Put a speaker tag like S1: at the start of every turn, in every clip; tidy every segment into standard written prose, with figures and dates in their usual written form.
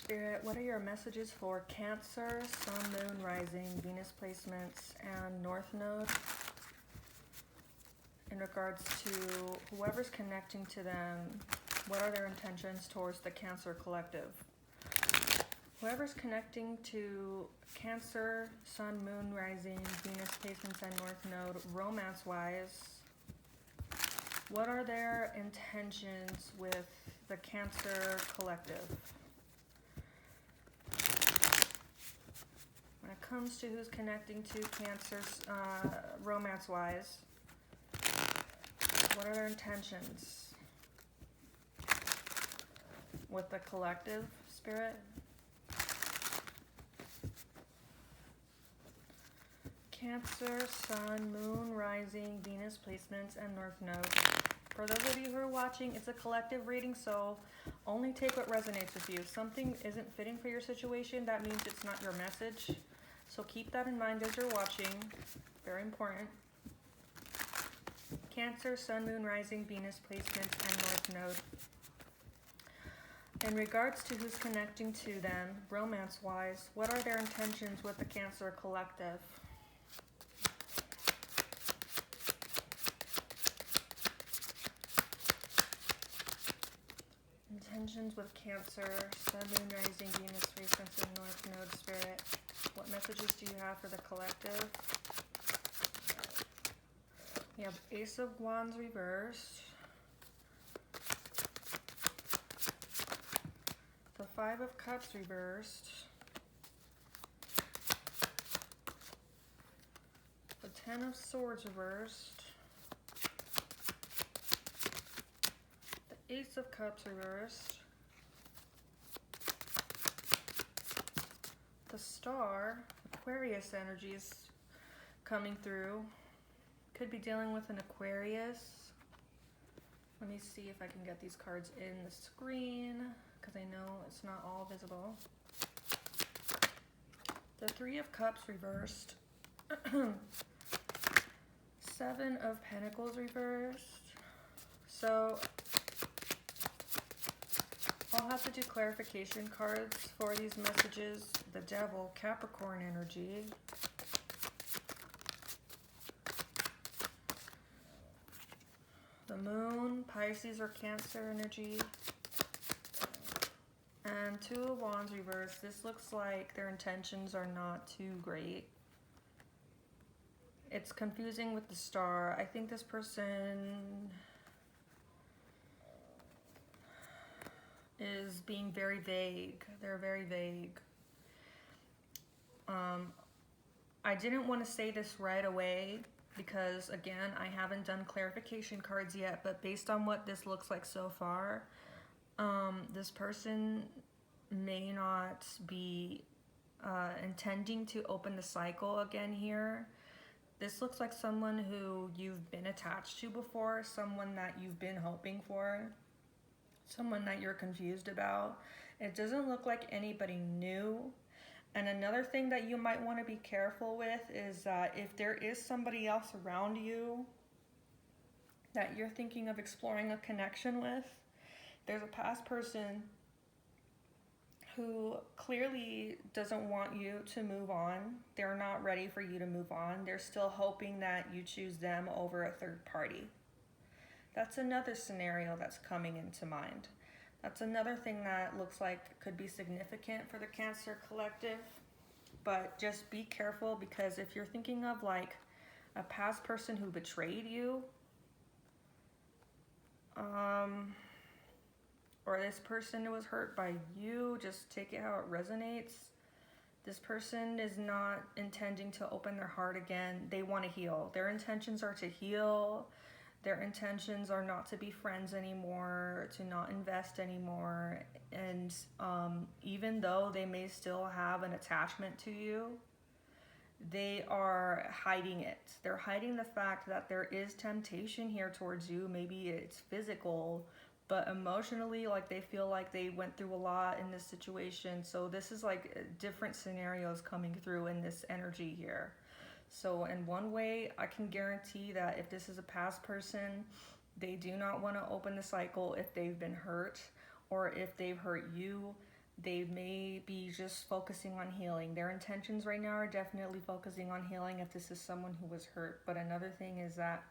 S1: Spirit, what are your messages for Cancer, Sun, Moon, Rising, Venus placements, and North Node in regards to whoever's connecting to them? What are their intentions towards the Cancer collective? Whoever's connecting to Cancer, Sun, Moon, Rising, Venus placements, and North Node, romance-wise, what are their intentions with the Cancer collective? When it comes to who's connecting to Cancer, romance-wise, what are their intentions with the collective, Spirit? Cancer, Sun, Moon, Rising, Venus placements, and North Node. For those of you who are watching, it's a collective reading, so only take what resonates with you. If something isn't fitting for your situation, that means it's not your message. So keep that in mind as you're watching. Very important. Cancer, Sun, Moon, Rising, Venus placements, and North Node. In regards to who's connecting to them, romance-wise, what are their intentions with the Cancer collective? Intentions with Cancer, Sun, Moon, Rising, Venus placements, and North Node, Spirit. What messages do you have for the collective? We have Ace of Wands reversed. The Five of Cups reversed. The Ten of Swords reversed. The Ace of Cups reversed. The Star, Aquarius energies coming through. Could be dealing with an Aquarius. Let me see if I can get these cards in the screen because I know it's not all visible. The Three of Cups reversed. Seven of Pentacles reversed. So I'll have to do clarification cards for these messages. The Devil, Capricorn energy. The Moon, Pisces or Cancer energy. And Two of Wands reversed. This looks like their intentions are not too great. It's confusing with the Star. I think this person is being very vague. They're very vague. I didn't want to say this right away because, again, I haven't done clarification cards yet, but based on what this looks like so far, this person may not be intending to open the cycle again here. This looks like someone who you've been attached to before, someone that you've been hoping for, someone that you're confused about. It doesn't look like anybody new. And another thing that you might want to be careful with is if there is somebody else around you that you're thinking of exploring a connection with, there's a past person who clearly doesn't want you to move on. They're not ready for you to move on. They're still hoping that you choose them over a third party. That's another scenario that's coming into mind. That's another thing that looks like could be significant for the Cancer collective. But just be careful, because if you're thinking of like a past person who betrayed you, or this person who was hurt by you, just take it how it resonates. This person is not intending to open their heart again. They want to heal. Their intentions are to heal. Their intentions are not to be friends anymore, to not invest anymore. And even though they may still have an attachment to you, they are hiding it. They're hiding the fact that there is temptation here towards you. Maybe it's physical, but emotionally, like they feel like they went through a lot in this situation. So this is like different scenarios coming through in this energy here. So in one way, I can guarantee that if this is a past person, they do not want to open the cycle if they've been hurt, or if they've hurt you. They may be just focusing on healing. Their intentions right now are definitely focusing on healing if this is someone who was hurt. But another thing is that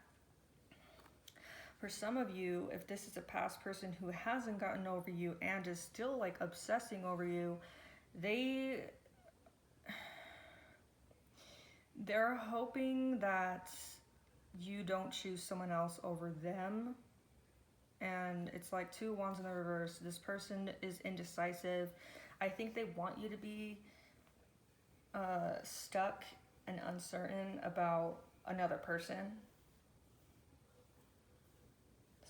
S1: for some of you, if this is a past person who hasn't gotten over you and is still like obsessing over you, they're hoping that you don't choose someone else over them. And it's like 2 wands in the reverse. This person is indecisive. I think they want you to be stuck and uncertain about another person.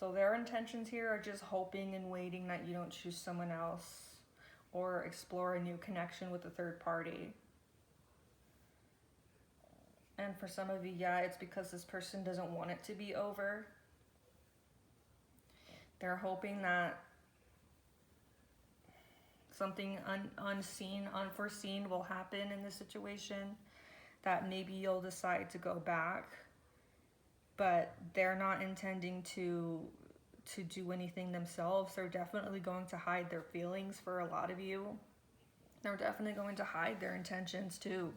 S1: So their intentions here are just hoping and waiting that you don't choose someone else or explore a new connection with a third party. And for some of you, yeah, it's because this person doesn't want it to be over. They're hoping that something unseen, unforeseen will happen in this situation, that maybe you'll decide to go back, but they're not intending to do anything themselves. They're definitely going to hide their feelings for a lot of you. They're definitely going to hide their intentions too.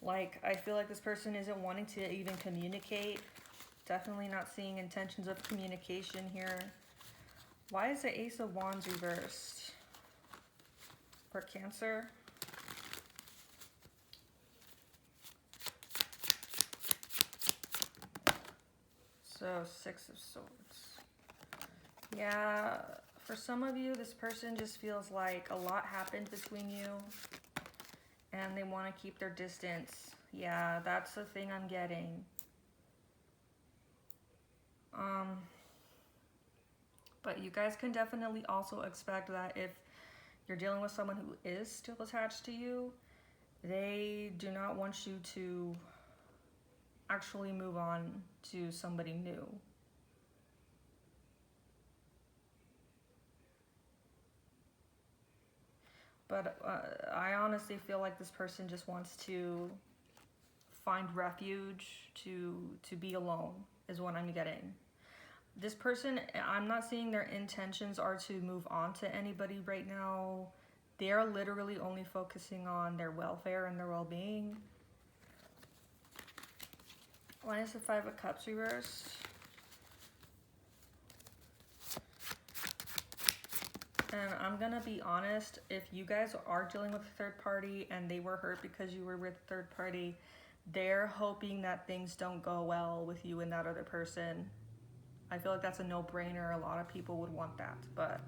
S1: Like, I feel like this person isn't wanting to even communicate. Definitely not seeing intentions of communication here. Why is the Ace of Wands reversed for Cancer? So 6 of Swords. Yeah, for some of you, this person just feels like a lot happened between you and they want to keep their distance. Yeah, that's the thing I'm getting. But you guys can definitely also expect that if you're dealing with someone who is still attached to you, they do not want you to actually move on to somebody new. But I honestly feel like this person just wants to find refuge, to be alone, is what I'm getting. This person, I'm not seeing their intentions are to move on to anybody right now. They're literally only focusing on their welfare and their well-being. Why is the 5 of Cups reversed? And I'm gonna be honest, if you guys are dealing with a third party and they were hurt because you were with a third party, they're hoping that things don't go well with you and that other person. I feel like that's a no-brainer. A lot of people would want that, but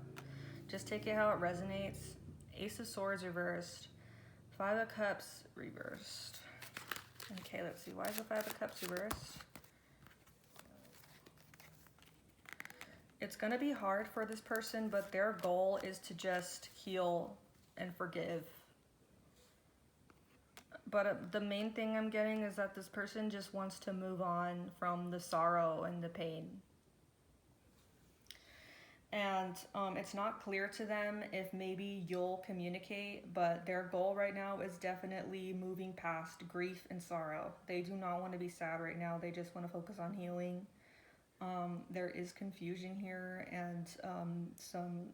S1: just take it how it resonates. Ace of Swords reversed. 5 of Cups reversed. Okay, let's see. Why is the 5 of Cups reversed? It's going to be hard for this person, but their goal is to just heal and forgive. But the main thing I'm getting is that this person just wants to move on from the sorrow and the pain. And it's not clear to them if maybe you'll communicate, but their goal right now is definitely moving past grief and sorrow. They do not want to be sad right now. They just want to focus on healing. There is confusion here and some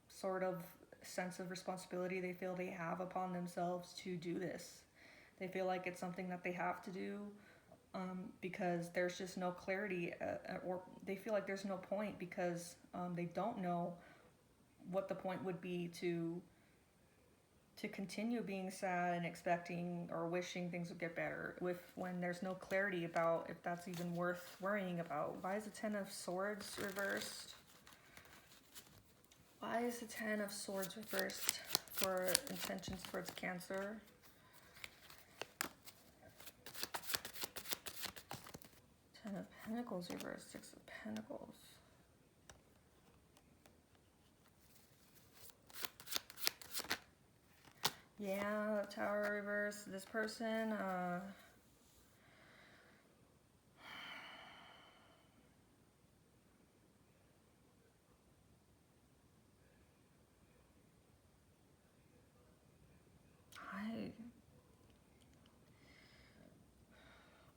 S1: sort of sense of responsibility they feel they have upon themselves to do this. They feel like it's something that they have to do. Because there's just no clarity, or they feel like there's no point because they don't know what the point would be to continue being sad and expecting or wishing things would get better when there's no clarity about if that's even worth worrying about. Why is the 10 of Swords reversed? Why is the 10 of Swords reversed for intentions towards Cancer? Ten of Pentacles reversed, 6 of Pentacles. Yeah, the Tower reversed. This person,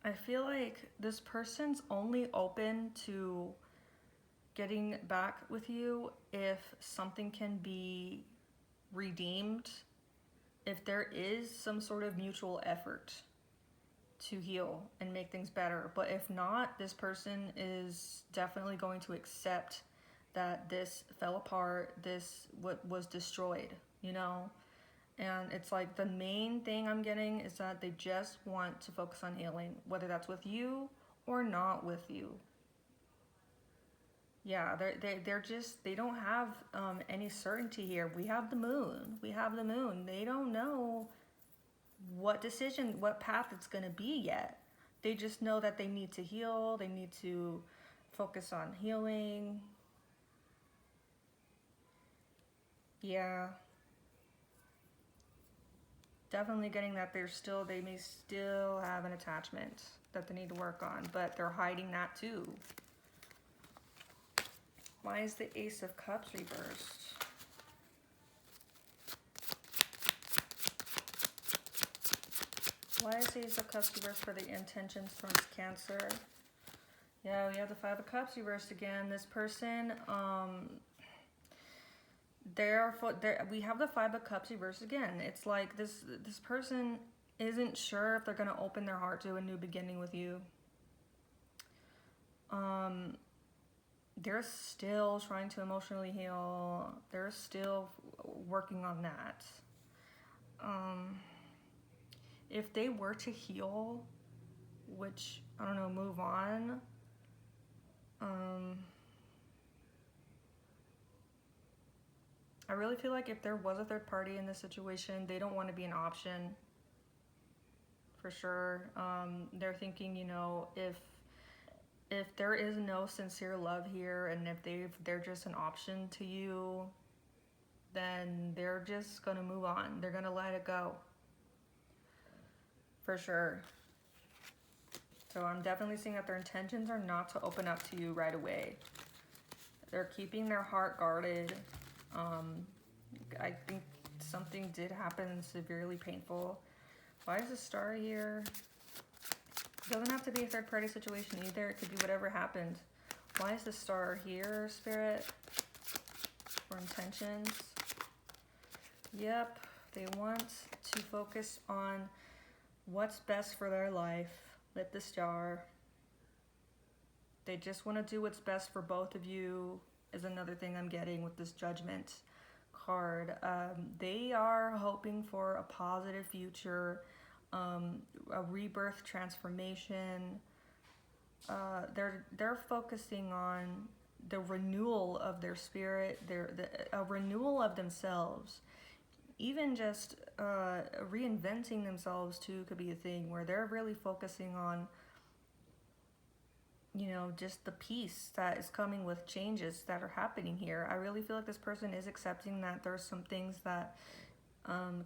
S1: I feel like this person's only open to getting back with you if something can be redeemed if there is some sort of mutual effort to heal and make things better. But if not, this person is definitely going to accept that this fell apart, this what was destroyed, you know? And it's like the main thing I'm getting is that they just want to focus on healing, whether that's with you or not with you. Yeah, they're just, they don't have any certainty here. We have the moon. We have the moon. They don't know what decision, what path it's going to be yet. They just know that they need to heal. They need to focus on healing. Yeah. Definitely getting that they may still have an attachment that they need to work on, but they're hiding that too. Why is the Ace of Cups reversed? Why is the Ace of Cups reversed for the intentions from Cancer? Yeah, we have the Five of Cups reversed again. This person, we have the Five of Cups reversed again. It's like this person isn't sure if they're going to open their heart to a new beginning with you. They're still trying to emotionally heal. They're still working on that. If they were to heal, which, I don't know, move on, I really feel like if there was a third party in this situation, they don't want to be an option, for sure. They're thinking, you know, if there is no sincere love here, and if they're just an option to you, then they're just gonna move on. They're gonna let it go, for sure. So I'm definitely seeing that their intentions are not to open up to you right away. They're keeping their heart guarded. I think something did happen severely painful. Why is the Star here? It doesn't have to be a third party situation either. It could be whatever happened. Why is the Star here, Spirit? For intentions. Yep, they want to focus on what's best for their life. With the Star. They just want to do what's best for both of you, is another thing I'm getting with this Judgment card. They are hoping for a positive future, a rebirth, transformation. They're focusing on the renewal of their spirit, a renewal of themselves. Even just reinventing themselves too could be a thing, where they're really focusing on, you know, just the peace that is coming with changes that are happening here. I really feel like this person is accepting that there's some things that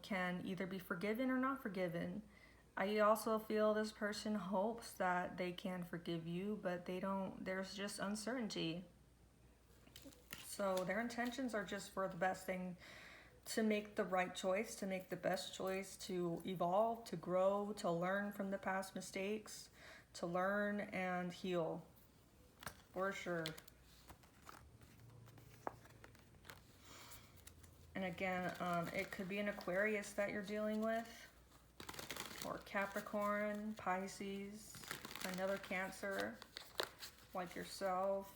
S1: can either be forgiven or not forgiven. I also feel this person hopes that they can forgive you, but they don't. There's just uncertainty. So their intentions are just for the best thing, to make the right choice, to make the best choice, to evolve, to grow, to learn from the past mistakes, to learn and heal, for sure. And again, it could be an Aquarius that you're dealing with, or Capricorn, Pisces, another Cancer, like yourself.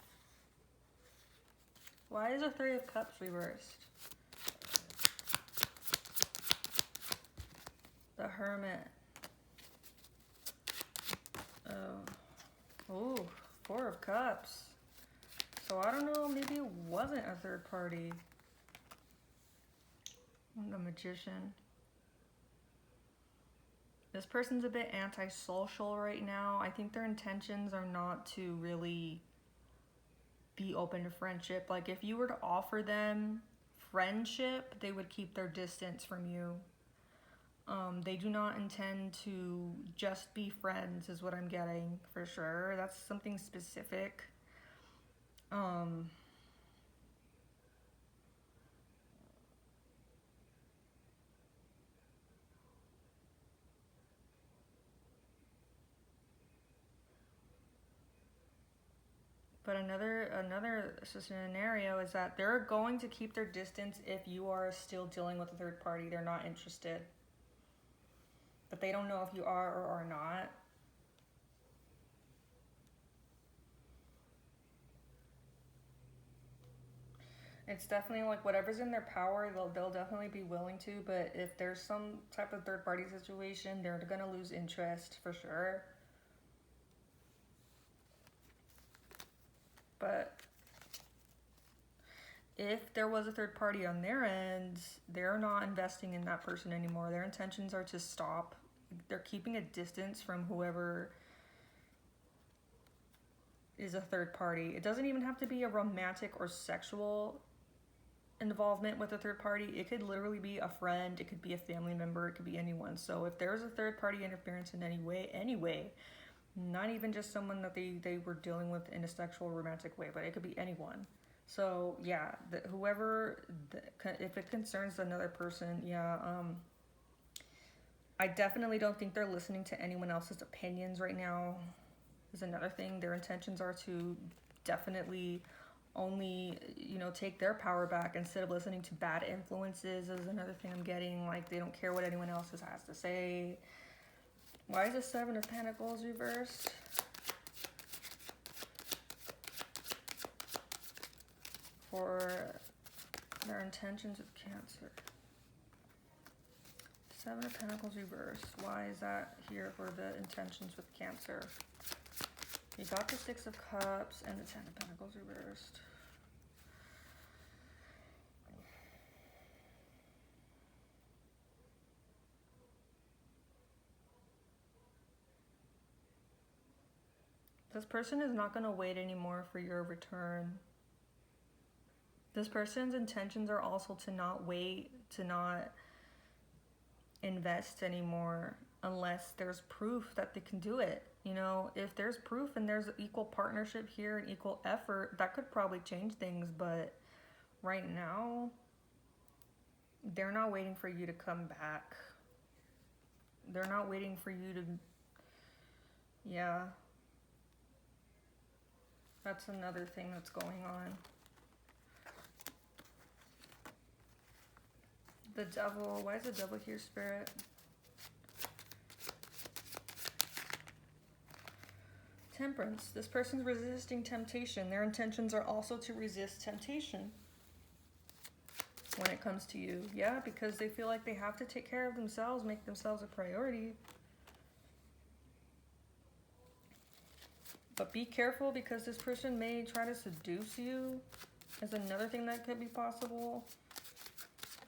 S1: Why is the Three of Cups reversed? The Hermit. Oh, Four of Cups. So I don't know, maybe it wasn't a third party. The Magician. This person's a bit antisocial right now. I think their intentions are not to really be open to friendship. Like if you were to offer them friendship, they would keep their distance from you. They do not intend to just be friends, is what I'm getting, for sure. That's something specific. But another scenario is that they're going to keep their distance if you are still dealing with a third party. They're not interested. But they don't know if you are or are not. It's definitely like whatever's in their power, they'll definitely be willing to. But if there's some type of third party situation, they're gonna lose interest for sure. But if there was a third party on their end, they're not investing in that person anymore. Their intentions are to stop. They're keeping a distance from whoever is a third party. It doesn't even have to be a romantic or sexual involvement with a third party. It could literally be a friend, it could be a family member, it could be anyone. So if there's a third party interference in any way, not even just someone that they were dealing with in a sexual romantic way, but it could be anyone. So yeah, if it concerns another person, yeah, I definitely don't think they're listening to anyone else's opinions right now. Is another thing. Their intentions are to definitely only, take their power back instead of listening to bad influences. Is another thing I'm getting. Like, they don't care what anyone else has to say. Why is the Seven of Pentacles reversed? For their intentions with Cancer. Seven of Pentacles reversed. Why is that here for the intentions with Cancer? You got the Six of Cups and the Ten of Pentacles reversed. This person is not going to wait anymore for your return. This person's intentions are also to not wait, to not invest anymore unless there's proof that they can do it. If there's proof and there's equal partnership here and equal effort, that could probably change things. But right now, they're not waiting for you to come back. They're not waiting for you to, yeah. That's another thing that's going on. The Devil. Why is the Devil here, Spirit? Temperance. This person's resisting temptation. Their intentions are also to resist temptation when it comes to you. Yeah, because they feel like they have to take care of themselves, make themselves a priority. But be careful, because this person may try to seduce you. Is another thing that could be possible.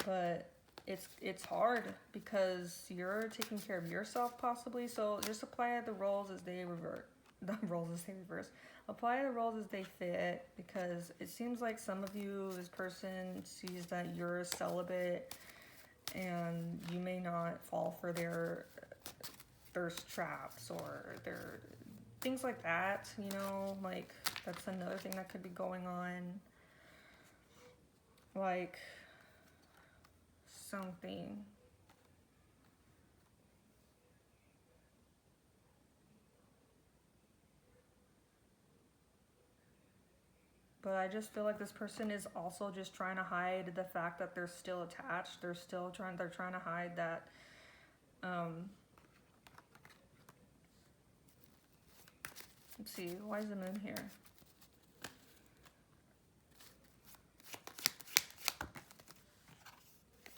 S1: But it's hard because you're taking care of yourself possibly. So just apply the roles as they revert. The roles as they reverse. Apply the roles as they fit, because it seems like some of you, this person sees that you're celibate and you may not fall for their thirst traps or their things like that, like that's another thing that could be going on. Like something. But I just feel like this person is also just trying to hide the fact that they're still attached. They're trying to hide that, let's see, why is the Moon here?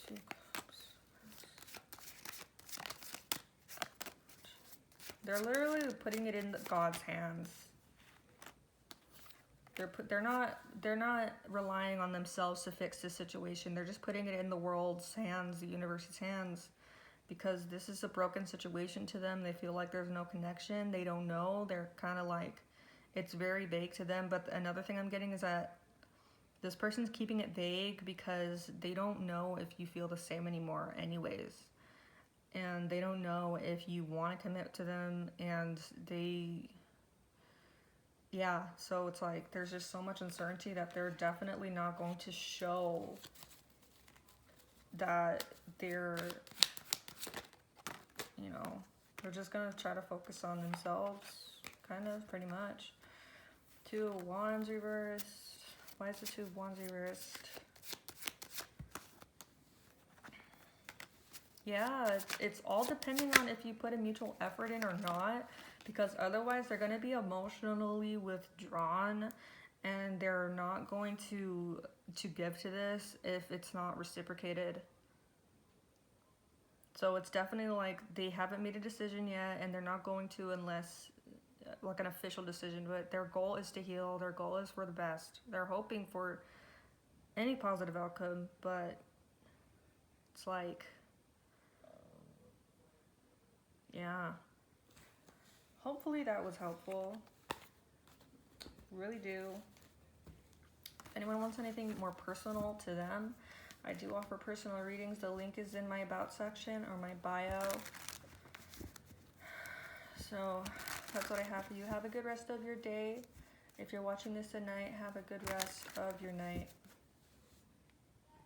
S1: Two Cups. They're literally putting it in God's hands. They're not relying on themselves to fix this situation. They're just putting it in the world's hands, the universe's hands, because this is a broken situation to them. They feel like there's no connection. They don't know. They're kind of like, it's very vague to them. But another thing I'm getting is that this person's keeping it vague because they don't know if you feel the same anymore anyways. And they don't know if you want to commit to them, and yeah, so it's like there's just so much uncertainty that they're definitely not going to show that they're, they're just going to try to focus on themselves, kind of, pretty much. Two of Wands reversed. Why is the Two of Wands reversed? Yeah, it's all depending on if you put a mutual effort in or not, because otherwise they're going to be emotionally withdrawn and they're not going to give to this if it's not reciprocated. So it's definitely like they haven't made a decision yet, and they're not going to unless like an official decision, but their goal is to heal. Their goal is for the best. They're hoping for any positive outcome, but it's like, yeah. Hopefully that was helpful. Really do. If anyone wants anything more personal to them, I do offer personal readings. The link is in my about section or my bio. So that's what I have for you. Have a good rest of your day. If you're watching this at night, have a good rest of your night.